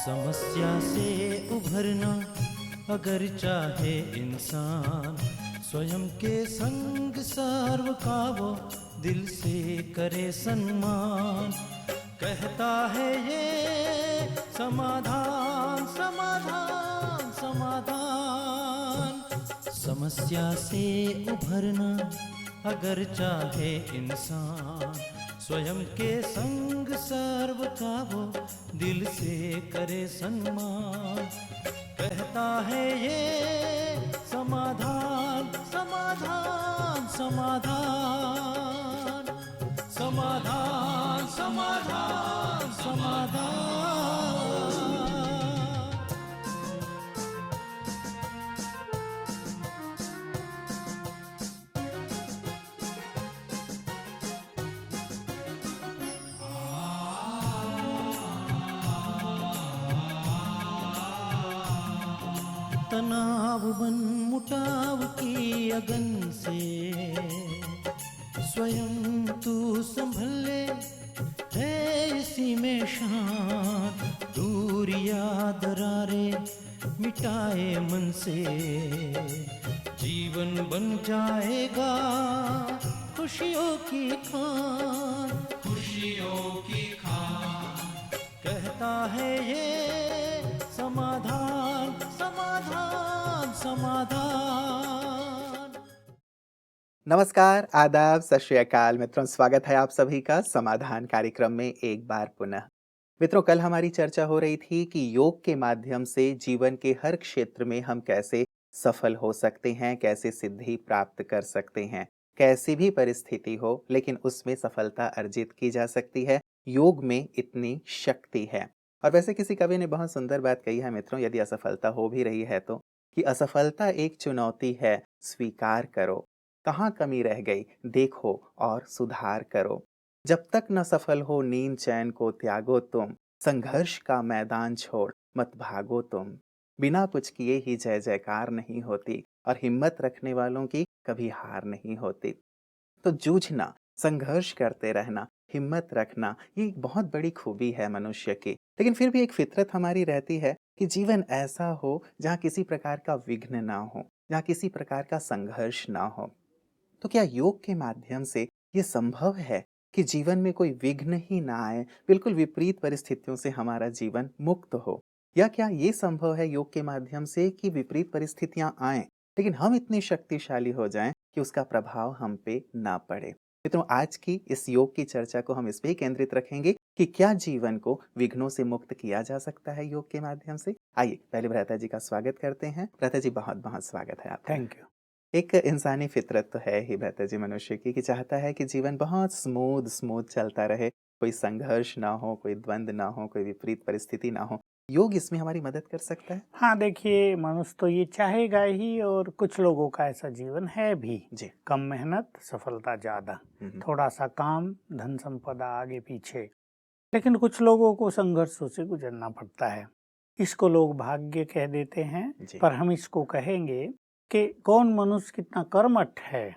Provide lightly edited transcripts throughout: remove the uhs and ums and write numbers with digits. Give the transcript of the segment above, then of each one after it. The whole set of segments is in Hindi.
समस्या से उभरना अगर चाहे इंसान, स्वयं के संग सर्व का वो दिल से करे सम्मान। कहता है ये समाधान समाधान समाधान। समस्या से उभरना अगर चाहे इंसान, स्वयं के संग सर्व का वो दिल से करे सम्मान। कहता है ये समाधान समाधान समाधान समाधान समाधान समाधान। तनाव बन मुटाव की अगन से स्वयं तू संभल ले, है इसी में शान। दूरियां दरारे मिटाए मन से, जीवन बन जाएगा खुशियों की खान खुशियों की खान। कहता है ये समाधान समाधान समाधान। नमस्कार, आदाब, सत श्री अकाल मित्रों, स्वागत है आप सभी का समाधान कार्यक्रम में एक बार पुनः। मित्रों, कल हमारी चर्चा हो रही थी कि योग के माध्यम से जीवन के हर क्षेत्र में हम कैसे सफल हो सकते हैं, कैसे सिद्धि प्राप्त कर सकते हैं। कैसी भी परिस्थिति हो लेकिन उसमें सफलता अर्जित की जा सकती है। योग में इतनी शक्ति है। और वैसे किसी कवि ने बहुत सुंदर बात कही है मित्रों, यदि असफलता हो भी रही है तो, कि असफलता एक चुनौती है, स्वीकार करो। कहाँ कमी रह गई देखो और सुधार करो। जब तक न सफल हो नींद चैन को त्यागो तुम, संघर्ष का मैदान छोड़ मत भागो तुम। बिना कुछ किए ही जय जयकार नहीं होती, और हिम्मत रखने वालों की कभी हार नहीं होती। तो जूझना, संघर्ष करते रहना, हिम्मत रखना, ये एक बहुत बड़ी खूबी है मनुष्य की। लेकिन फिर भी एक फितरत हमारी रहती है कि जीवन ऐसा हो जहाँ किसी प्रकार का विघ्न ना हो, जहाँ किसी प्रकार का संघर्ष ना हो। तो क्या योग के माध्यम से ये संभव है कि जीवन में कोई विघ्न ही ना आए, बिल्कुल विपरीत परिस्थितियों से हमारा जीवन मुक्त हो? या क्या ये संभव है योग के माध्यम से कि विपरीत परिस्थितियां आएं लेकिन हम इतने शक्तिशाली हो जाएं कि उसका प्रभाव हम पे ना पड़े? मित्रों, आज की इस योग की चर्चा को हम इस पे केंद्रित रखेंगे कि क्या जीवन को विघ्नों से मुक्त किया जा सकता है योग के माध्यम से। आइए पहले भ्राता जी का स्वागत करते हैं। भ्राता जी, बहुत बहुत स्वागत है आपका। Thank you. एक इंसानी फितरत तो है ही भ्राता जी मनुष्य की, कि चाहता है कि जीवन बहुत स्मूथ चलता रहे, कोई संघर्ष ना हो, कोई द्वंद्व ना हो, कोई विपरीत परिस्थिति ना हो। योग इसमें हमारी मदद कर सकता है? हाँ, देखिए, मनुष्य तो ये चाहेगा ही, और कुछ लोगों का ऐसा जीवन है भी। जी। कम मेहनत, सफलता ज़्यादा, थोड़ा सा काम, धन संपदा आगे पीछे। लेकिन कुछ लोगों को संघर्षों से गुजरना पड़ता है। इसको लोग भाग्य कह देते हैं, जी। पर हम इसको कहेंगे कि कौन मनुष्य कितना कर्मठ है,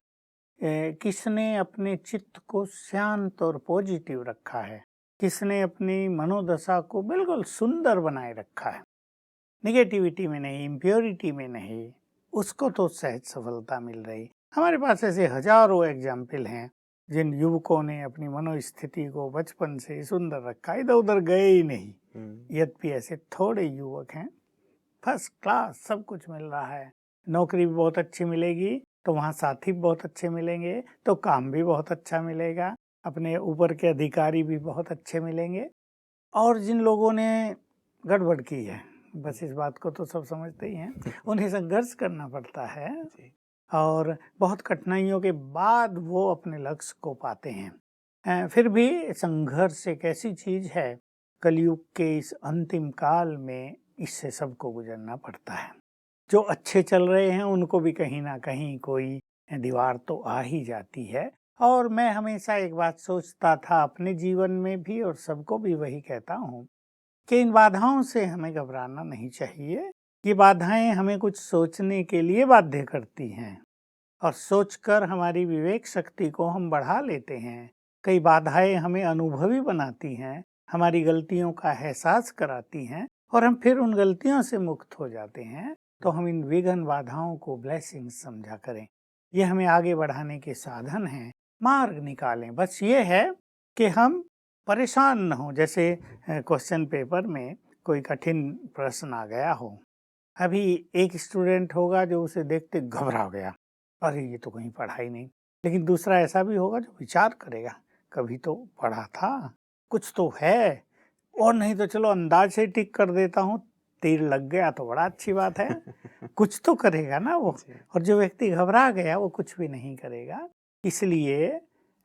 किसने अपने चित्त को शांत और पॉजिटिव रखा है, किसने अपनी मनोदशा को बिल्कुल सुंदर बनाए रखा है, निगेटिविटी में नहीं, इम्प्योरिटी में नहीं, उसको तो सहज सफलता मिल रही। हमारे पास ऐसे हजारों एग्जाम्पल हैं जिन युवकों ने अपनी मनोस्थिति को बचपन से सुंदर रखा, इधर उधर गए ही नहीं। यद्यपि ऐसे थोड़े युवक हैं, फर्स्ट क्लास सब कुछ मिल रहा है, नौकरी भी बहुत अच्छी मिलेगी तो वहाँ साथी बहुत अच्छे मिलेंगे, तो काम भी बहुत अच्छा मिलेगा, अपने ऊपर के अधिकारी भी बहुत अच्छे मिलेंगे। और जिन लोगों ने गड़बड़ की है, बस इस बात को तो सब समझते ही हैं, उन्हें संघर्ष करना पड़ता है, और बहुत कठिनाइयों के बाद वो अपने लक्ष्य को पाते हैं। फिर भी संघर्ष एक ऐसी चीज है, कलयुग के इस अंतिम काल में इससे सबको गुजरना पड़ता है। जो अच्छे चल रहे हैं उनको भी कहीं ना कहीं कोई दीवार तो आ ही जाती है। और मैं हमेशा एक बात सोचता था अपने जीवन में भी, और सबको भी वही कहता हूँ, कि इन बाधाओं से हमें घबराना नहीं चाहिए। ये बाधाएं हमें कुछ सोचने के लिए बाध्य करती हैं, और सोचकर हमारी विवेक शक्ति को हम बढ़ा लेते हैं। कई बाधाएं हमें अनुभवी बनाती हैं, हमारी गलतियों का एहसास कराती हैं, और हम फिर उन गलतियों से मुक्त हो जाते हैं, तो हम इन विघ्न बाधाओं को ब्लेसिंग्स समझा करें। ये हमें आगे बढ़ाने के साधन हैं, मार्ग निकालें। बस ये है कि हम परेशान न हों। जैसे क्वेश्चन पेपर में कोई कठिन प्रश्न आ गया हो, अभी एक स्टूडेंट होगा जो उसे देखते घबरा गया, अरे ये तो कहीं पढ़ा ही नहीं। लेकिन दूसरा ऐसा भी होगा जो विचार करेगा, कभी तो पढ़ा था, कुछ तो है, और नहीं तो चलो अंदाज से टिक कर देता हूँ, तीर लग गया तो बड़ा अच्छी बात है। कुछ तो करेगा ना वो। जी। और जो व्यक्ति घबरा गया वो कुछ भी नहीं करेगा। इसलिए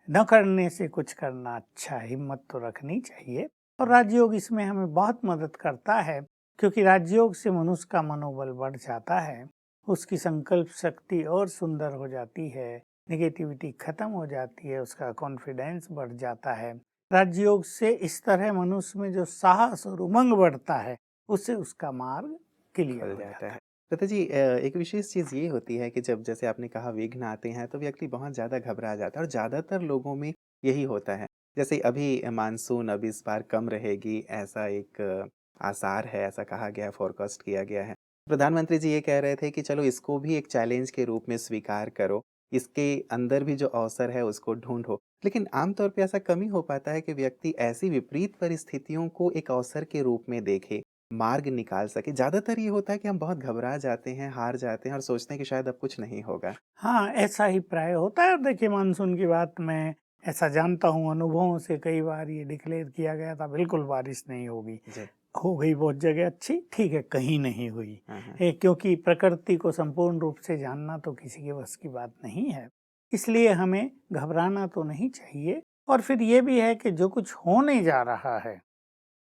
न करने से कुछ करना अच्छा है, हिम्मत तो रखनी चाहिए। और राजयोग इसमें हमें बहुत मदद करता है, क्योंकि राजयोग से मनुष्य का मनोबल बढ़ जाता है, उसकी संकल्प शक्ति और सुंदर हो जाती है, नेगेटिविटी खत्म हो जाती है, उसका कॉन्फिडेंस बढ़ जाता है। राजयोग से इस तरह मनुष्य में जो साहस और उमंग बढ़ता है, उससे उसका मार्ग क्लियर खुल हो जाता जाता है। है। लता जी, एक विशेष चीज़ ये होती है कि जब जैसे आपने कहा विघ्न आते हैं तो व्यक्ति बहुत ज़्यादा घबरा जाता है और ज़्यादातर लोगों में यही होता है। जैसे अभी मानसून अब इस बार कम रहेगी, ऐसा एक आसार है, ऐसा कहा गया है, फ़ोरकास्ट किया गया है। प्रधानमंत्री जी ये कह रहे थे कि चलो इसको भी एक चैलेंज के रूप में स्वीकार करो, इसके अंदर भी जो अवसर है उसको ढूँढो। लेकिन आम तौर पे ऐसा कम ही हो पाता है कि व्यक्ति ऐसी विपरीत परिस्थितियों को एक अवसर के रूप में देखे, मार्ग निकाल सके। ज़्यादातर ये होता है कि हम बहुत घबरा जाते हैं, हार जाते हैं और सोचते हैं कि शायद अब कुछ नहीं होगा। हाँ, ऐसा ही प्राय होता है। और देखिए, मानसून की बात मैं ऐसा जानता हूँ, अनुभवों से कई बार ये डिक्लेयर किया गया था, बिल्कुल बारिश नहीं होगी। जी। हो गई बहुत जगह अच्छी, ठीक है, कहीं नहीं हुई। हाँ, हाँ। क्योंकि प्रकृति को संपूर्ण रूप से जानना तो किसी के बस की बात नहीं है। इसलिए हमें घबराना तो नहीं चाहिए। और फिर ये भी है कि जो कुछ होने जा रहा है,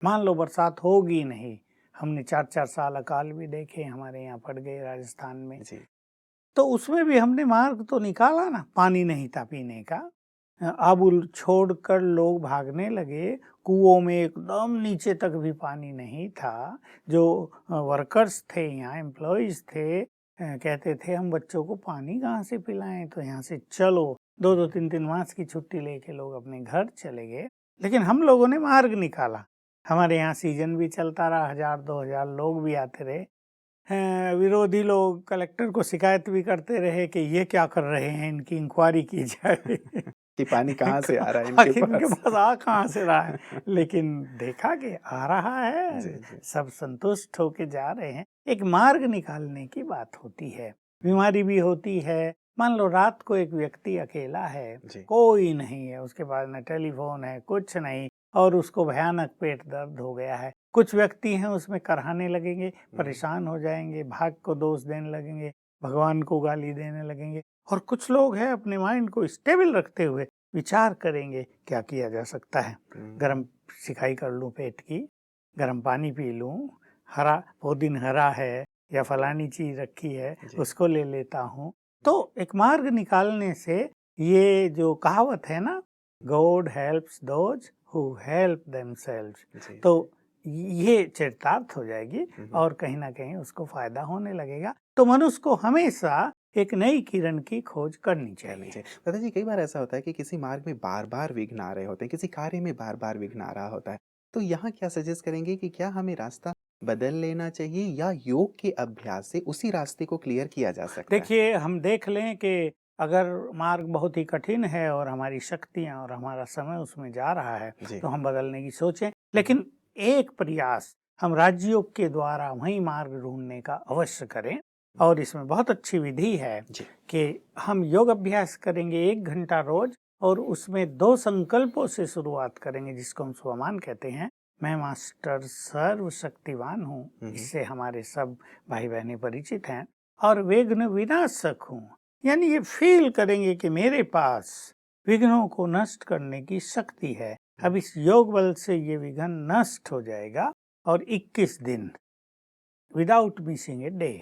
मान लो बरसात होगी नहीं, हमने 4-4 साल अकाल भी देखे, हमारे यहाँ पड़ गए राजस्थान में, जी। तो उसमें भी हमने मार्ग तो निकाला ना, पानी नहीं था पीने का। आबुल छोड़कर लोग भागने लगे, कुओं में एकदम नीचे तक भी पानी नहीं था। जो वर्कर्स थे यहाँ, एम्प्लॉइज थे, कहते थे हम बच्चों को पानी कहाँ से पिलाएं, तो यहाँ से चलो। 2-2 3-3 मास की छुट्टी लेके लोग अपने घर चले गए। लेकिन हम लोगों ने मार्ग निकाला। हमारे यहाँ सीजन भी चलता रहा, 1000-2000 लोग भी आते रहे। विरोधी लोग कलेक्टर को शिकायत भी करते रहे कि ये क्या कर रहे हैं, इनकी इंक्वायरी की जाए। कि पानी कहाँ से आ रहा है इनके आखिर इनके पास? पास आ कहाँ से रहा है। लेकिन देखा कि आ रहा है, जी, जी। सब संतुष्ट होके जा रहे हैं। एक मार्ग निकालने की बात होती है। बीमारी भी होती है। मान लो रात को एक व्यक्ति अकेला है, जी। कोई नहीं है, उसके पास न टेलीफोन है, कुछ नहीं, और उसको भयानक पेट दर्द हो गया है। कुछ व्यक्ति हैं उसमें कराहने लगेंगे, परेशान हो जाएंगे, भाग को दोष देने लगेंगे, भगवान को गाली देने लगेंगे। और कुछ लोग हैं अपने माइंड को स्टेबल रखते हुए विचार करेंगे क्या किया जा सकता है। गरम सिकाई कर लूं पेट की, गरम पानी पी लूं, हरा पुदीन हरा है या फलानी चीज रखी है, जी। उसको ले लेता हूँ। तो एक मार्ग निकालने से, ये जो कहावत है ना, God helps those who help themselves, जी। तो ये चरितार्थ हो जाएगी और कहीं ना कहीं उसको फायदा होने लगेगा। तो मनुष्य को हमेशा एक नई किरण की खोज करनी चाहिए। दादा जी, कई बार ऐसा होता है कि किसी मार्ग में बार-बार विघ्न आ रहे होते हैं, किसी कार्य में बार-बार विघ्न आ रहा होता है। तो यहाँ क्या सजेस्ट करेंगे कि क्या हमें रास्ता बदल लेना चाहिए या योग के अभ्यास से उसी रास्ते को क्लियर किया जा सकता है? देखिए, हम देख लें कि अगर मार्ग बहुत ही कठिन है और हमारी शक्तियाँ और हमारा समय उसमें जा रहा है, जी। तो हम बदलने की सोचें। लेकिन एक प्रयास हम राजयोग के द्वारा वही मार्ग ढूंढने का अवश्य करें। और इसमें बहुत अच्छी विधि है जी। कि हम योग अभ्यास करेंगे 1 घंटा रोज, और उसमें 2 संकल्पों से शुरुआत करेंगे, जिसको हम स्वमान कहते हैं। मैं मास्टर सर्वशक्तिवान हूँ, इससे हमारे सब भाई बहनें परिचित हैं। और विघ्न विनाशक हूँ, यानी ये फील करेंगे कि मेरे पास विघ्नों को नष्ट करने की शक्ति है। अब इस योग बल से ये विघ्न नष्ट हो जाएगा। और 21 दिन विदाउट मिसिंग ए डे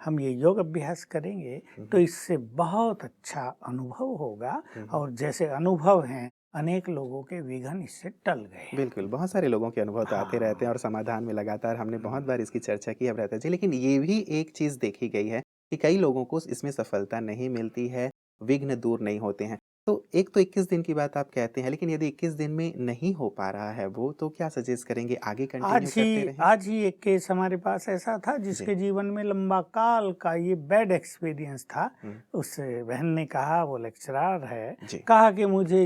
हम ये योग अभ्यास करेंगे, तो इससे बहुत अच्छा अनुभव होगा। और जैसे अनुभव हैं, अनेक लोगों के विघ्न इससे टल गए। बिल्कुल, बहुत सारे लोगों के अनुभव तो आते रहते हैं और समाधान में लगातार हमने बहुत बार इसकी चर्चा की अब रहता जी। लेकिन ये भी एक चीज़ देखी गई है कि कई लोगों को इसमें सफलता नहीं मिलती है, विघ्न दूर नहीं होते हैं। तो एक तो 21 दिन की बात आप कहते हैं, लेकिन यदि 21 दिन में नहीं हो पा रहा है वो, तो क्या सजेस्ट करेंगे, आगे कंटिन्यू करते रहें? आज ही एक केस हमारे पास ऐसा था जी। जिसके जीवन में लंबा काल का ये बैड एक्सपीरियंस था। हुँ, उस बहन ने कहा, वो लेक्चरर है, जी। कहा कि मुझे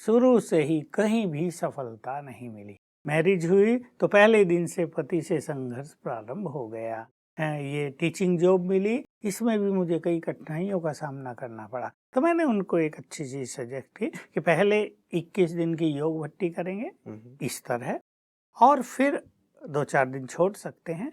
शुरू से ही कहीं भी सफलता नहीं मिली। मैरिज हुई तो पहले दिन से पति से संघर्ष प्रारंभ हो गया। ये टीचिंग जॉब मिली, इसमें भी मुझे कई कठिनाइयों का सामना करना पड़ा। तो मैंने उनको एक अच्छी चीज सजेस्ट की कि पहले 21 दिन की योग भट्टी करेंगे हुँ, हुँ। इस तरह, और फिर 2-4 दिन छोड़ सकते हैं।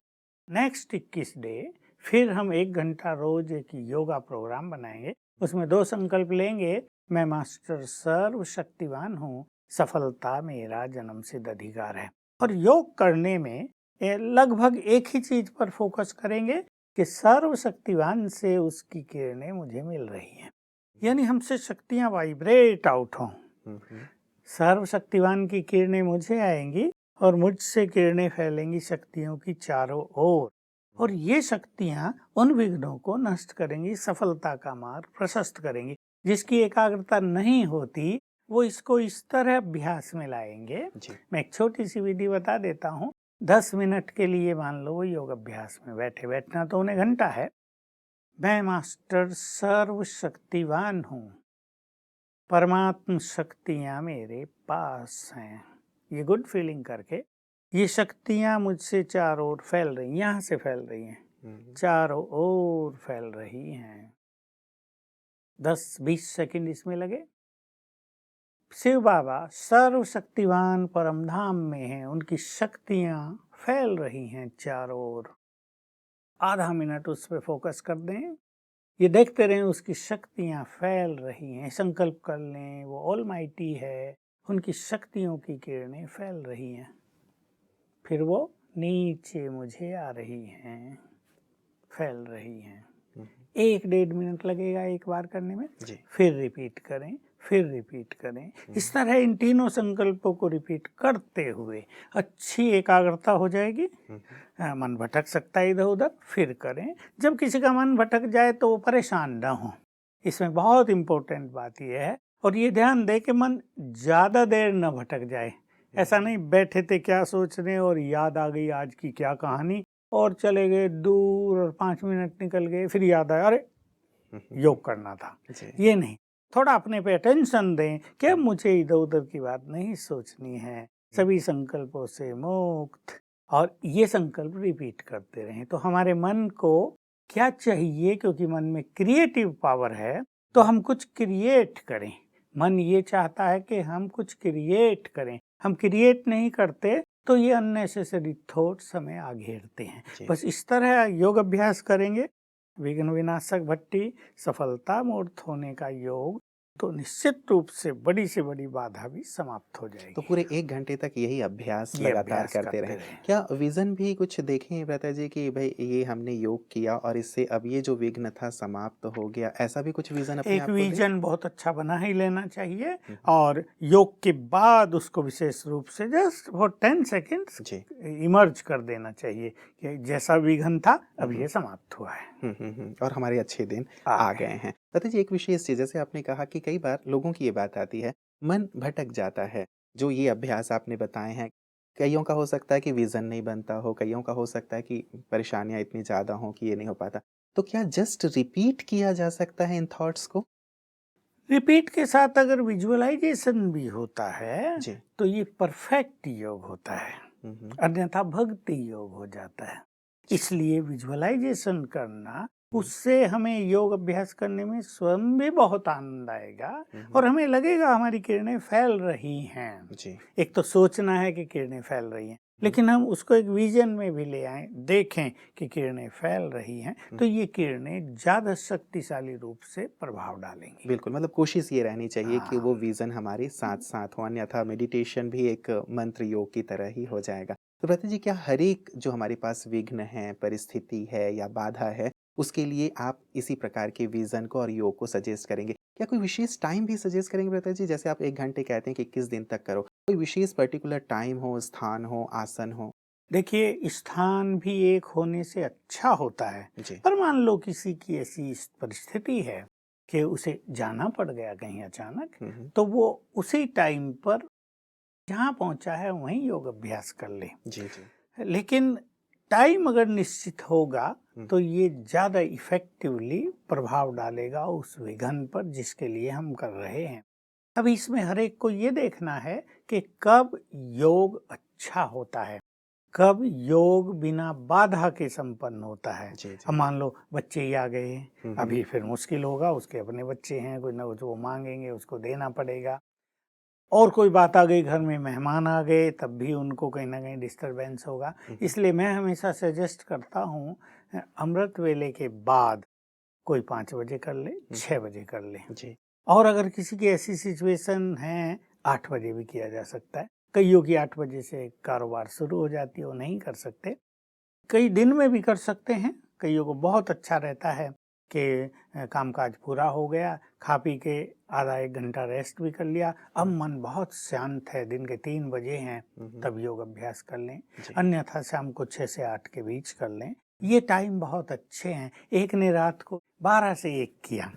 नेक्स्ट 21 डे फिर हम 1 घंटा रोज एक योगा प्रोग्राम बनाएंगे। उसमें 2 संकल्प लेंगे, मैं मास्टर सर्वशक्तिवान हूँ, सफलता मेरा जन्मसिद्ध अधिकार है। और योग करने में लगभग एक ही चीज पर फोकस करेंगे कि सर्वशक्तिवान से उसकी किरणें मुझे मिल रही हैं, यानी हमसे शक्तियां वाइब्रेट आउट हों। हुँ, हुँ। सर्वशक्तिवान की किरणें मुझे आएंगी और मुझसे किरणें फैलेंगी शक्तियों की चारों ओर, और ये शक्तियां उन विघ्नों को नष्ट करेंगी, सफलता का मार्ग प्रशस्त करेंगी। जिसकी एकाग्रता नहीं होती वो इसको इस तरह अभ्यास में लाएंगे। जी। मैं एक छोटी सी विधि बता देता हूँ। 10 मिनट के लिए मान लो वो योग अभ्यास में बैठे, बैठना तो उन्हें घंटा है। मैं मास्टर सर्वशक्तिवान हूँ, परमात्म शक्तियाँ मेरे पास हैं। ये गुड फीलिंग करके ये शक्तियाँ मुझसे चारों ओर फैल रही, यहाँ से फैल रही हैं, हुँ, चारों ओर फैल रही हैं। 10-20 सेकंड इसमें लगे। शिव बाबा सर्वशक्तिवान परमधाम में हैं, उनकी शक्तियाँ फैल रही हैं चारों ओर। आधा मिनट उस पर फोकस कर दें, ये देखते रहें उसकी शक्तियाँ फैल रही हैं। संकल्प कर लें वो ऑलमाइटी है, उनकी शक्तियों की किरणें फैल रही हैं। फिर वो नीचे मुझे आ रही हैं, फैल रही हैं। हुँ, 1-1.5 मिनट लगेगा एक बार करने में। जी। फिर रिपीट करें, फिर रिपीट करें। इस तरह इन तीनों संकल्पों को रिपीट करते हुए अच्छी एकाग्रता हो जाएगी। हुँ, मन भटक सकता है इधर उधर, फिर करें। जब किसी का मन भटक जाए तो वो परेशान न हो। इसमें बहुत इम्पोर्टेंट बात यह है, और ये ध्यान दे कि मन ज़्यादा देर न भटक जाए। ऐसा नहीं बैठे थे क्या सोच रहे और याद आ गई आज की क्या कहानी, और चले गए दूर और 5 मिनट निकल गए, फिर याद आया अरे योग करना था। जी। ये नहीं, थोड़ा अपने पे अटेंशन दें कि अब मुझे इधर उधर की बात नहीं सोचनी है, सभी संकल्पों से मुक्त, और ये संकल्प रिपीट करते रहें। तो हमारे मन को क्या चाहिए, क्योंकि मन में क्रिएटिव पावर है, तो हम कुछ क्रिएट करें। मन ये चाहता है कि हम कुछ क्रिएट करें, हम क्रिएट नहीं करते तो ये अननेसेसरी थॉट्स हमें आघेरते हैं। जी। बस इस तरह योग अभ्यास करेंगे, विघ्न विनाशक भट्टी, सफलता मूर्त होने का योग, तो निश्चित रूप से बड़ी बाधा भी समाप्त हो जाएगी। तो पूरे 1 घंटे तक यही अभ्यास ये लगातार अभ्यास करते करते रहें। रहें। क्या विज़न भी कुछ देखें व्रता जी कि भई ये हमने योग किया और इससे अब ये जो विघ्न था समाप्त हो गया, ऐसा भी कुछ विज़न अपने एक आप को दें? विजन बहुत अच्छा बना ही लेना चाहिए, हुँ, और योग के बाद उसको विशेष रूप से जस्ट फॉर 10 सेकेंड्स जी। इमर्ज कर देना चाहिए कि जैसा विघन था अब हुँ, ये समाप्त हुआ है। हुँ, हुँ, हुँ। और हमारे अच्छे दिन आ आ गए। गए हैं। पता जी, एक विशेष चीज़ जैसे आपने कहा कि कई बार लोगों की ये बात आती है, मन भटक जाता है। जो ये अभ्यास आपने बताए हैं, कइयों का हो सकता है कि विज़न नहीं बनता हो, कइयों का हो सकता है कि परेशानियाँ इतनी ज़्यादा हों कि ये नहीं हो पाता। तो क्या जस्ट रिपीट किया जा सकता है इन थॉट्स को? रिपीट के साथ अगर विजुअलाइजेशन भी होता है जी। तो ये परफेक्ट योग होता है, हुँ, हुँ। अन्यथा भक्ति योग हो जाता है। इसलिए विजुअलाइजेशन करना, उससे हमें योग अभ्यास करने में स्वयं भी बहुत आनंद आएगा, और हमें लगेगा हमारी किरणें फैल रही हैं। जी। एक तो सोचना है कि किरणें फैल रही हैं, लेकिन हम उसको एक विजन में भी ले आएं, देखें कि किरणें फैल रही हैं, तो ये किरणें ज़्यादा शक्तिशाली रूप से प्रभाव डालेंगी। बिल्कुल, मतलब कोशिश ये रहनी चाहिए कि हाँ। वो विज़न हमारे साथ-साथ हो, अन्यथा मेडिटेशन भी एक मंत्र योग की तरह ही हो जाएगा। तो भ्राता जी, क्या हर एक जो हमारे पास विघ्न है, परिस्थिति है या बाधा है, उसके लिए आप इसी प्रकार के विज़न को और योग को सजेस्ट करेंगे? क्या कोई विशेष टाइम भी सजेस्ट करेंगे भ्राता जी? जैसे आप 1 घंटे कहते हैं कि 21 दिन तक करो, कोई विशेष पर्टिकुलर टाइम हो, स्थान हो, आसन हो? देखिए, स्थान भी एक होने से अच्छा होता है, जी। पर मान लो किसी की ऐसी परिस्थिति है कि उसे जाना पड़ गया कहीं अचानक, हम्म, तो वो उसी टाइम पर जहाँ पहुंचा है वहीं योग अभ्यास कर ले। जी जी। लेकिन टाइम अगर निश्चित होगा हम्म, तो ये ज़्यादा इफेक्टिवली प्रभाव डालेगा उस विघन पर जिसके लिए हम कर रहे हैं। अब इसमें हर एक को ये देखना है कि कब योग अच्छा होता है, कब योग बिना बाधा के संपन्न होता है। जी जी। अब मान लो बच्चे ही आ गए, हम्म, अभी फिर मुश्किल होगा, उसके अपने बच्चे हैं, कुछ ना कुछ वो मांगेंगे, उसको देना पड़ेगा। और कोई बात आ गई, घर में मेहमान आ गए, तब भी उनको कहीं ना कहीं डिस्टरबेंस होगा। इसलिए मैं हमेशा सजेस्ट करता हूँ अमृत वेले के बाद कोई 5 बजे कर ले, 6 बजे कर ले, जी। और अगर किसी की ऐसी सिचुएशन है 8 बजे भी किया जा सकता है। कईयों की 8 बजे से कारोबार शुरू हो जाती है, वो नहीं कर सकते। कई दिन में भी कर सकते हैं। कईयों को बहुत अच्छा रहता है कि कामकाज पूरा हो गया, खा पी के आधा 1 घंटा रेस्ट भी कर लिया, अब मन बहुत शांत है, दिन के 3 बजे हैं, तब योग अभ्यास कर लें। जी। अन्यथा शाम को 6 से 8 के बीच कर लें। ये टाइम बहुत अच्छे हैं। एक ने रात को 12 से 1 किया,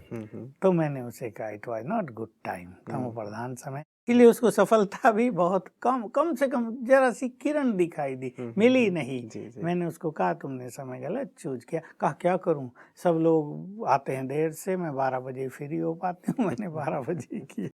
तो मैंने उसे कहा it was not good time, तमो प्रधान समय, इसलिए उसको सफलता भी बहुत कम से कम जरा सी किरण दिखाई दी, मिली नहीं। जी जी। मैंने उसको कहा तुमने समय गलत चूज किया। कहा क्या करूं, सब लोग आते हैं देर से, मैं 12 बजे फ्री हो पाती हूँ, मैंने 12 बजे किया।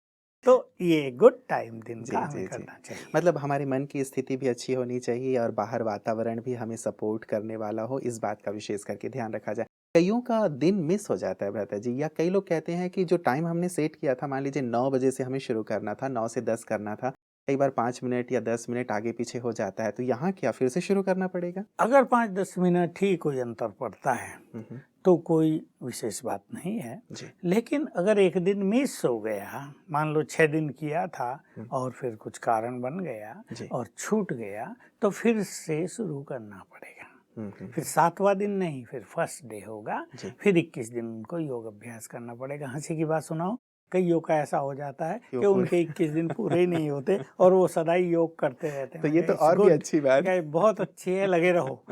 तो ये गुड टाइम दिन जी का हमें जी जी। करना चाहिए। मतलब हमारे मन की स्थिति भी अच्छी होनी चाहिए और बाहर वातावरण भी हमें सपोर्ट करने वाला हो, इस बात का विशेष करके ध्यान रखा जाए। कईयों का दिन मिस हो जाता है भ्राता जी, या कई लोग कहते हैं कि जो टाइम हमने सेट किया था, मान लीजिए 9 बजे से हमें शुरू करना था, 9 से 10 करना था, कई बार 5 मिनट या 10 मिनट आगे पीछे हो जाता है, तो यहाँ क्या फिर से शुरू करना पड़ेगा? अगर 5-10 मिनट ही कोई अंतर पड़ता है तो कोई विशेष बात नहीं है। जी। लेकिन अगर एक दिन मिस हो गया, मान लो 6 दिन किया था और फिर कुछ कारण बन गया जी। और छूट गया, तो फिर से शुरू करना पड़ेगा। फिर 7वां दिन नहीं, फिर फर्स्ट डे होगा, जी। फिर 21 दिन उनको योग अभ्यास करना पड़ेगा। हंसी की बात सुनाओ, कईयों का ऐसा हो जाता है कि वो कि पूरे- उनके 21 दिन पूरे ही नहीं होते और वो सदा ही योग करते रहते हैं। तो ये मैं तो कहा, और "It's भी good." अच्छी बात। कहा, बहुत अच्छी है, लगे रहो।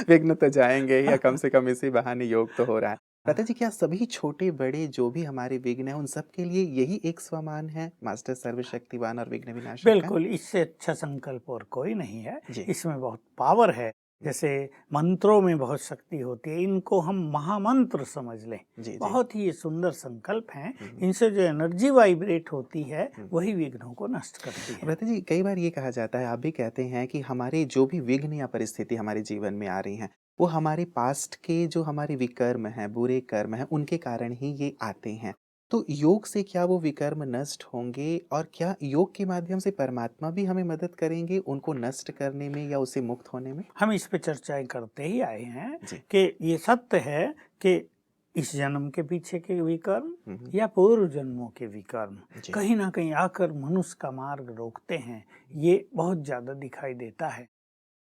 विघ्न तो जाएंगे, या कम से कम इसी बहाने योग तो हो रहा है। भ्राता जी, क्या सभी छोटे बड़े जो भी हमारे विघ्न है, उन सब के लिए यही एक स्वमान है, मास्टर सर्वशक्तिवान और विघ्न विनाशक का? बिल्कुल, इससे अच्छा संकल्प और कोई नहीं है। जी। इसमें बहुत पावर है। जैसे मंत्रों में बहुत शक्ति होती है, इनको हम महामंत्र समझ लें। जी जी। बहुत ही ये सुंदर संकल्प हैं। इनसे जो एनर्जी वाइब्रेट होती है वही विघ्नों को नष्ट करती है। भ्राता जी, कई बार ये कहा जाता है, आप भी कहते हैं कि हमारे जो भी विघ्न या परिस्थिति हमारे जीवन में आ रही हैं, वो हमारे पास्ट के जो हमारे विकर्म हैं, बुरे कर्म हैं, उनके कारण ही ये आते हैं। तो योग से क्या वो विकर्म नष्ट होंगे, और क्या योग के माध्यम से परमात्मा भी हमें मदद करेंगे उनको नष्ट करने में या उससे मुक्त होने में? हम इस पे चर्चाएं करते ही आए हैं जी। कि ये सत्य है कि इस जन्म के पीछे के विकर्म या पूर्व जन्मों के विकर्म जी। कहीं ना कहीं आकर मनुष्य का मार्ग रोकते हैं। ये बहुत ज्यादा दिखाई देता है।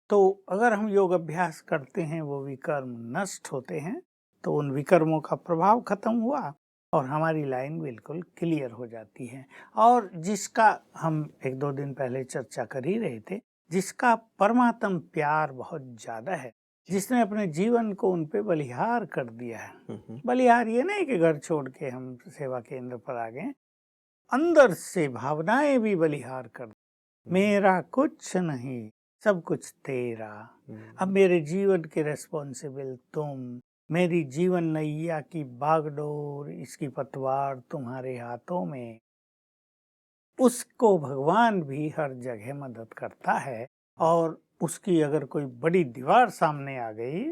तो अगर हम योग अभ्यास करते हैं, वो विकर्म नष्ट होते हैं, तो उन विकर्मों का प्रभाव खत्म हुआ और हमारी लाइन बिल्कुल क्लियर हो जाती है। और जिसका हम 1-2 दिन पहले चर्चा कर ही रहे थे, जिसका परमात्म प्यार बहुत ज्यादा है, जिसने अपने जीवन को उन पे बलिहार कर दिया है। बलिहार ये नहीं कि घर छोड़ के हम सेवा केंद्र पर आ गए, अंदर से भावनाएं भी बलिहार कर, मेरा कुछ नहीं, सब कुछ तेरा, अब मेरे जीवन के रेस्पॉन्सिबल तुम, मेरी जीवन नैया की बागडोर, इसकी पतवार तुम्हारे हाथों में। उसको भगवान भी हर जगह मदद करता है, और उसकी अगर कोई बड़ी दीवार सामने आ गई,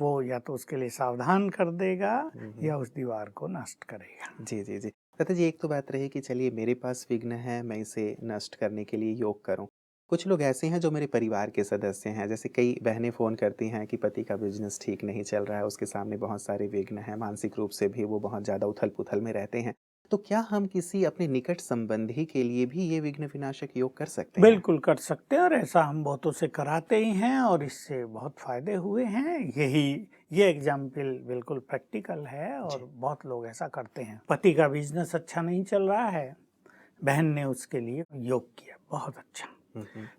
वो या तो उसके लिए सावधान कर देगा या उस दीवार को नष्ट करेगा। जी जी जी। भ्राता जी, एक तो बात रही कि चलिए मेरे पास विघ्न है, मैं इसे नष्ट करने के लिए योग करूं। कुछ लोग ऐसे हैं जो मेरे परिवार के सदस्य हैं, जैसे कई बहनें फ़ोन करती हैं कि पति का बिजनेस ठीक नहीं चल रहा है, उसके सामने बहुत सारे विघ्न हैं, मानसिक रूप से भी वो बहुत ज़्यादा उथल-पुथल में रहते हैं। तो क्या हम किसी अपने निकट संबंधी के लिए भी ये विघ्न विनाशक योग कर सकते हैं? बिल्कुल कर सकते हैं, और ऐसा हम बहुतों से कराते ही हैं और इससे बहुत फायदे हुए हैं। ये एग्जाम्पल बिल्कुल प्रैक्टिकल है और बहुत लोग ऐसा करते हैं। पति का बिजनेस अच्छा नहीं चल रहा है, बहन ने उसके लिए योग किया, बहुत अच्छा।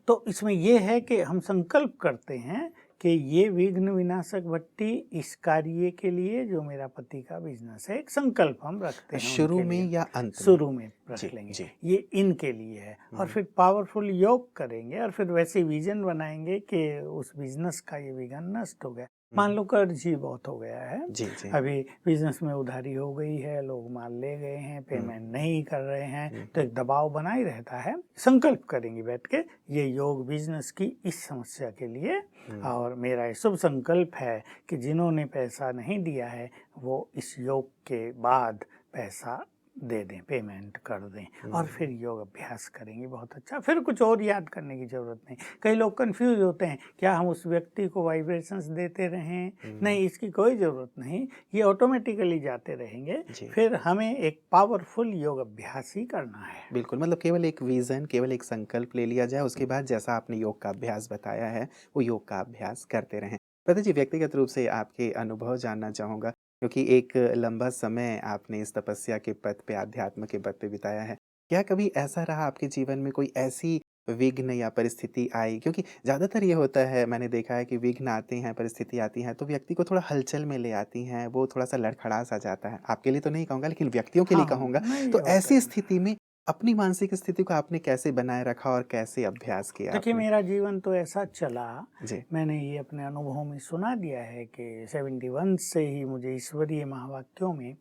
तो इसमें यह है कि हम संकल्प करते हैं कि ये विघ्न विनाशक भट्टी इस कार्य के लिए जो मेरा पति का बिजनेस है, एक संकल्प हम रखते हैं शुरू उनके में लिए। या अंत में? शुरू में रख जी, लेंगे, जी। ये इनके लिए है। और फिर पावरफुल योग करेंगे और फिर वैसे विजन बनाएंगे कि उस बिजनेस का ये विघन नष्ट हो गया। मान लो कर्ज ही बहुत हो गया है, जी, जी। अभी बिजनेस में उधारी हो गई है, लोग माल ले गए हैं, पेमेंट नहीं कर रहे हैं, तो एक दबाव बना ही रहता है। संकल्प करेंगे बैठ के ये योग बिजनेस की इस समस्या के लिए, और मेरा ये शुभ संकल्प है कि जिन्होंने पैसा नहीं दिया है वो इस योग के बाद पैसा दे दें, पेमेंट कर दें, और फिर योग अभ्यास करेंगे। बहुत अच्छा। फिर कुछ और याद करने की जरूरत नहीं। कई लोग कंफ्यूज होते हैं, क्या हम उस व्यक्ति को वाइब्रेशंस देते रहें? नहीं, इसकी कोई ज़रूरत नहीं, ये ऑटोमेटिकली जाते रहेंगे। फिर हमें एक पावरफुल योग अभ्यास ही करना है। बिल्कुल, मतलब केवल एक विज़न, केवल एक संकल्प ले लिया जाए, उसके बाद जैसा आपने योग का अभ्यास बताया है, वो योग का अभ्यास करते रहें। पता जी, व्यक्तिगत रूप से आपके अनुभव जानना चाहूँगा, क्योंकि एक लंबा समय आपने इस तपस्या के पथ पे, अध्यात्म के पथ पे बिताया है। क्या कभी ऐसा रहा आपके जीवन में कोई ऐसी विघ्न या परिस्थिति आई? क्योंकि ज़्यादातर ये होता है, मैंने देखा है कि विघ्न आते हैं, परिस्थिति आती हैं, तो व्यक्ति को थोड़ा हलचल में ले आती हैं, वो थोड़ा-सा लड़खड़ा-सा जाता है। आपके लिए तो नहीं कहूँगा, लेकिन व्यक्तियों के लिए हाँ, कहूँगा। नहीं, तो होता ऐसी है। स्थिति में अपनी मानसिक स्थिति को आपने कैसे बनाए रखा और कैसे अभ्यास किया देखिए, आपने? मेरा जीवन तो ऐसा चला, जी। मैंने ये अपने अनुभवों में सुना दिया है कि 71 से ही मुझे ईश्वरीय महावाक्यों में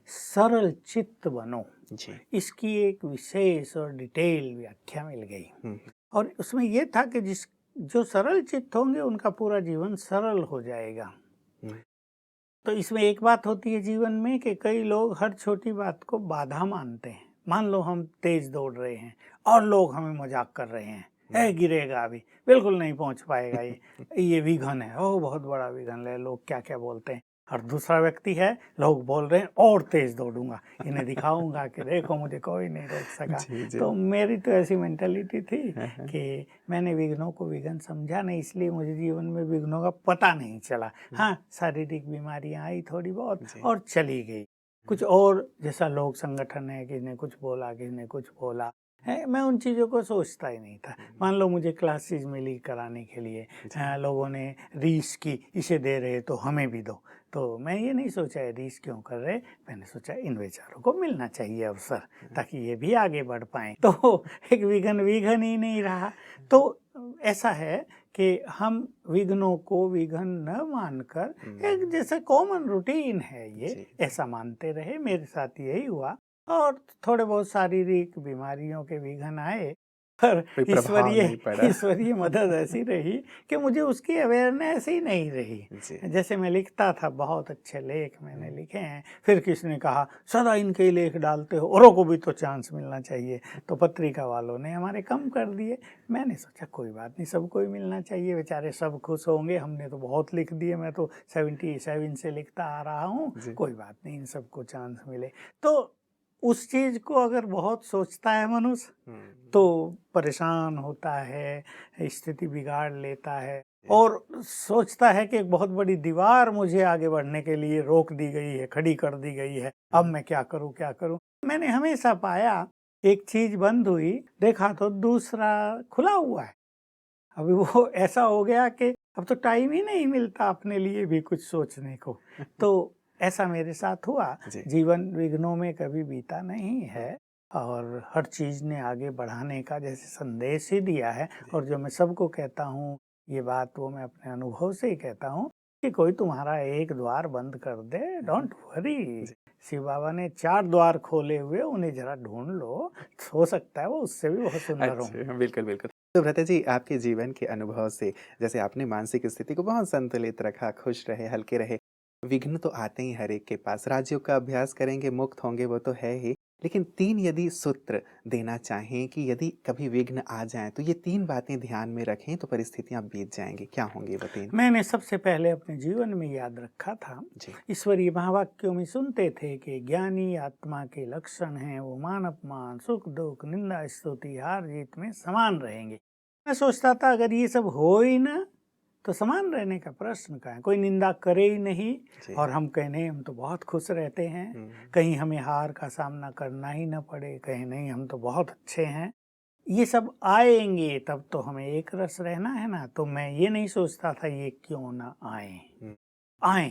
सरल चित्त बनो, जी। इसकी एक विशेष और डिटेल व्याख्या मिल गई। हुँ, और उसमें ये था कि जो सरल चित्त होंगे उनका पूरा जीवन सरल हो जाएगा। हुँ। तो इसमें एक बात होती है जीवन में कि कई लोग हर छोटी बात को बाधा मानते हैं। मान लो हम तेज दौड़ रहे हैं और लोग हमें मजाक कर रहे हैं, है गिरेगा अभी, बिल्कुल नहीं पहुंच पाएगा, ये विघन है, ओह बहुत बड़ा विघन है, लोग क्या क्या बोलते हैं। और दूसरा व्यक्ति है, लोग बोल रहे हैं और तेज दौड़ूंगा, इन्हें दिखाऊंगा कि देखो मुझे कोई नहीं रोक सका। जी, जी। तो मेरी तो ऐसी मेंटालिटी थी हाँ, हाँ। कि मैंने विघ्नों को विघन समझा नहीं, इसलिए मुझे जीवन में विघ्नों का पता नहीं चला। हाँ, शारीरिक बीमारियां आई थोड़ी बहुत जी। और चली गई। कुछ और जैसा लोग संगठन है, किसी ने कुछ बोला, किसी ने कुछ बोला है, मैं उन चीज़ों को सोचता ही नहीं था। मान लो मुझे क्लासेस मिली कराने के लिए, लोगों ने रीस की, इसे दे रहे तो हमें भी दो, तो मैं ये नहीं सोचा है रीस क्यों कर रहे, मैंने सोचा इन बेचारों को मिलना चाहिए अवसर, ताकि ये भी आगे बढ़ पाएं। तो एक विघन ही नहीं रहा। तो ऐसा है कि हम विघ्नों को विघन न मानकर एक जैसे कॉमन रूटीन है ये, ऐसा मानते रहे। मेरे साथ यही हुआ, और थोड़े बहुत शारीरिक बीमारियों के विघन आए, पर कोई प्रभाव नहीं पड़ा। ईश्वरीय मदद ऐसी रही कि मुझे उसकी अवेयरनेस ही नहीं रही। जी। जैसे मैं लिखता था, बहुत अच्छे लेख मैंने लिखे हैं, फिर किसी ने कहा सदा इनके ही लेख डालते हो, औरों को भी तो चांस मिलना चाहिए, तो पत्रिका वालों ने हमारे कम कर दिए। मैंने सोचा कोई बात नहीं, सबको ही मिलना चाहिए, बेचारे सब खुश होंगे, हमने तो बहुत लिख दिए, मैं तो 77 से लिखता आ रहा हूँ, कोई बात नहीं, इन सबको चांस मिले। तो उस चीज को अगर बहुत सोचता है मनुष्य तो परेशान होता है, स्थिति बिगाड़ लेता है, और सोचता है कि एक बहुत बड़ी दीवार मुझे आगे बढ़ने के लिए रोक दी गई है, खड़ी कर दी गई है, अब मैं क्या करूं क्या करूं। मैंने हमेशा पाया, एक चीज बंद हुई, देखा तो दूसरा खुला हुआ है। अभी वो ऐसा हो गया कि अब तो टाइम ही नहीं मिलता अपने लिए भी कुछ सोचने को। तो ऐसा मेरे साथ हुआ। जीवन विघ्नों में कभी बीता नहीं है, और हर चीज ने आगे बढ़ाने का जैसे संदेश ही दिया है। और जो मैं सबको कहता हूँ ये बात, वो मैं अपने अनुभव से ही कहता हूँ कि कोई तुम्हारा एक द्वार बंद कर दे, डोंट वरी, शिव बाबा ने 4 द्वार खोले हुए, उन्हें जरा ढूंढ लो, हो सकता है वो उससे भी बहुत सुंदर हो। बिल्कुल, बिल्कुल। तो भ्राता जी, आपके जीवन के अनुभव से, जैसे आपने मानसिक स्थिति को बहुत संतुलित रखा, खुश रहे, हल्के रहे, विघ्न तो आते ही हर एक के पास, राजयोग का अभ्यास करेंगे, मुक्त होंगे, वो तो है ही। लेकिन 3 यदि सूत्र देना चाहें कि यदि कभी विघ्न आ जाएँ, तो ये 3 बातें ध्यान में रखें तो परिस्थितियाँ बीत जाएँगी, क्या होंगी वो 3? मैंने सबसे पहले अपने जीवन में याद रखा था, ईश्वरीय महावाक्यों में सुनते थे कि ज्ञानी आत्मा के लक्षण हैं, वो मान अपमान, सुख दुख, निंदा स्तुति, हार जीत में समान रहेंगे। मैं सोचता था अगर ये सब हो ही ना तो समान रहने का प्रश्न का है, कोई निंदा करे ही नहीं और हम कहने हम तो बहुत खुश रहते हैं, कहीं हमें हार का सामना करना ही ना पड़े, कहीं नहीं हम तो बहुत अच्छे हैं। ये सब आएंगे तब तो हमें एक रस रहना है ना। तो मैं ये नहीं सोचता था ये क्यों ना आए, आए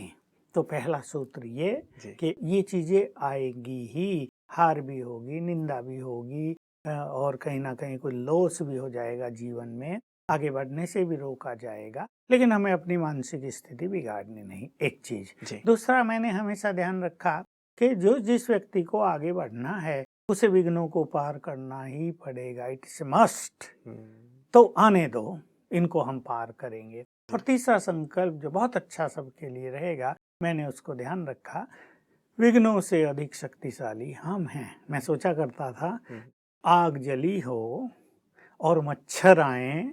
तो पहला सूत्र ये जी। कि ये चीजें आएगी ही, हार भी होगी, निंदा भी होगी, और कहीं ना कहीं कोई लॉस भी हो जाएगा जीवन में, आगे बढ़ने से भी रोका जाएगा, लेकिन हमें अपनी मानसिक स्थिति बिगाड़नी नहीं, एक चीज। जी। दूसरा, मैंने हमेशा ध्यान रखा कि जो जिस व्यक्ति को आगे बढ़ना है उसे विघ्नों को पार करना ही पड़ेगा, इट्स मस्ट। तो आने दो, इनको हम पार करेंगे। और तीसरा संकल्प जो बहुत अच्छा सबके लिए रहेगा, मैंने उसको ध्यान रखा, विघ्नों से अधिक शक्तिशाली हम हैं। मैं सोचा करता था आग जली हो और मच्छर आए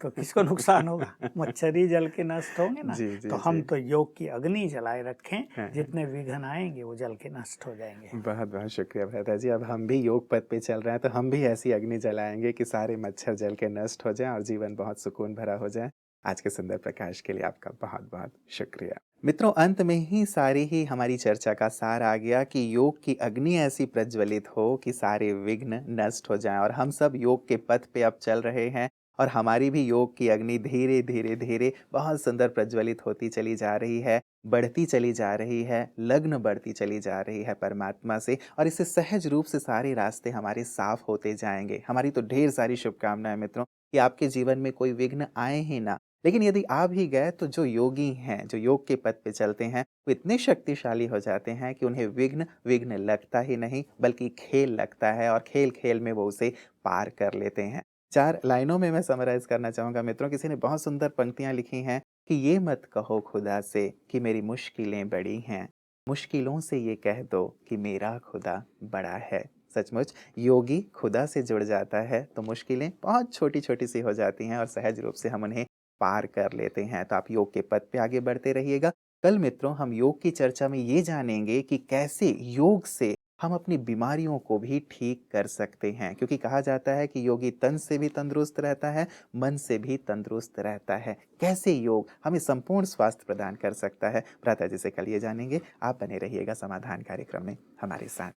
तो किसको नुकसान होगा? मच्छर ही जल के नष्ट होंगे ना। जी, जी, तो हम जी। तो योग की अग्नि जलाए रखें, हाँ। जितने विघ्न आएंगे वो जल के नष्ट हो जाएंगे। बहुत बहुत शुक्रिया भ्राता जी। अब हम भी योग पथ पे चल रहे हैं तो हम भी ऐसी अग्नि जलाएंगे कि सारे मच्छर जल के नष्ट हो जाएं और जीवन बहुत सुकून भरा हो जाए। आज के सुंदर प्रकाश के लिए आपका बहुत बहुत शुक्रिया। मित्रों, अंत में ही सारी ही हमारी चर्चा का सार आ गया कि योग की अग्नि ऐसी प्रज्वलित हो कि सारे विघ्न नष्ट हो जाएं। और हम सब योग के पथ पे अब चल रहे हैं और हमारी भी योग की अग्नि धीरे धीरे धीरे बहुत सुंदर प्रज्वलित होती चली जा रही है, बढ़ती चली जा रही है, लग्न बढ़ती चली जा रही है परमात्मा से, और इससे सहज रूप से सारे रास्ते हमारे साफ होते जाएंगे। हमारी तो ढेर सारी शुभकामनाएं मित्रों कि आपके जीवन में कोई विघ्न आए ही ना, लेकिन यदि आ भी गए तो जो योगी हैं, जो योग के पथ पे चलते हैं, वो इतने शक्तिशाली हो जाते हैं कि उन्हें विघ्न लगता ही नहीं बल्कि खेल लगता है, और खेल खेल में वो उसे पार कर लेते हैं। 4 लाइनों में मैं समराइज करना चाहूँगा मित्रों। किसी ने बहुत सुंदर पंक्तियाँ लिखी हैं कि ये मत कहो खुदा से कि मेरी मुश्किलें बड़ी हैं, मुश्किलों से ये कह दो कि मेरा खुदा बड़ा है। सचमुच योगी खुदा से जुड़ जाता है तो मुश्किलें बहुत छोटी छोटी सी हो जाती हैं और सहज रूप से हम उन्हें पार कर लेते हैं। तो आप योग के पथ पे आगे बढ़ते रहिएगा। कल मित्रों हम योग की चर्चा में ये जानेंगे कि कैसे योग से हम अपनी बीमारियों को भी ठीक कर सकते हैं, क्योंकि कहा जाता है कि योगी तन से भी तंदुरुस्त रहता है, मन से भी तंदुरुस्त रहता है। कैसे योग हमें संपूर्ण स्वास्थ्य प्रदान कर सकता है, भ्राता जी से कल ये जानेंगे। आप बने रहिएगा समाधान कार्यक्रम में हमारे साथ।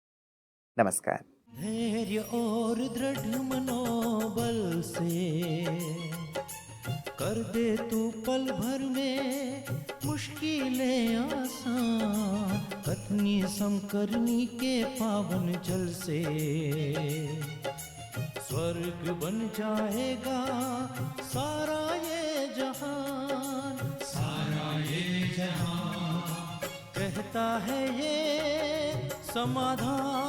नमस्कार। धैर्य और दृढ़ मनोबल से कर दे तू पल भर में मुश्किलें आसान, कथनी समकरनी के पावन जल से स्वर्ग बन जाएगा सारा ये जहान, सारा ये जहान। कहता है ये समाधान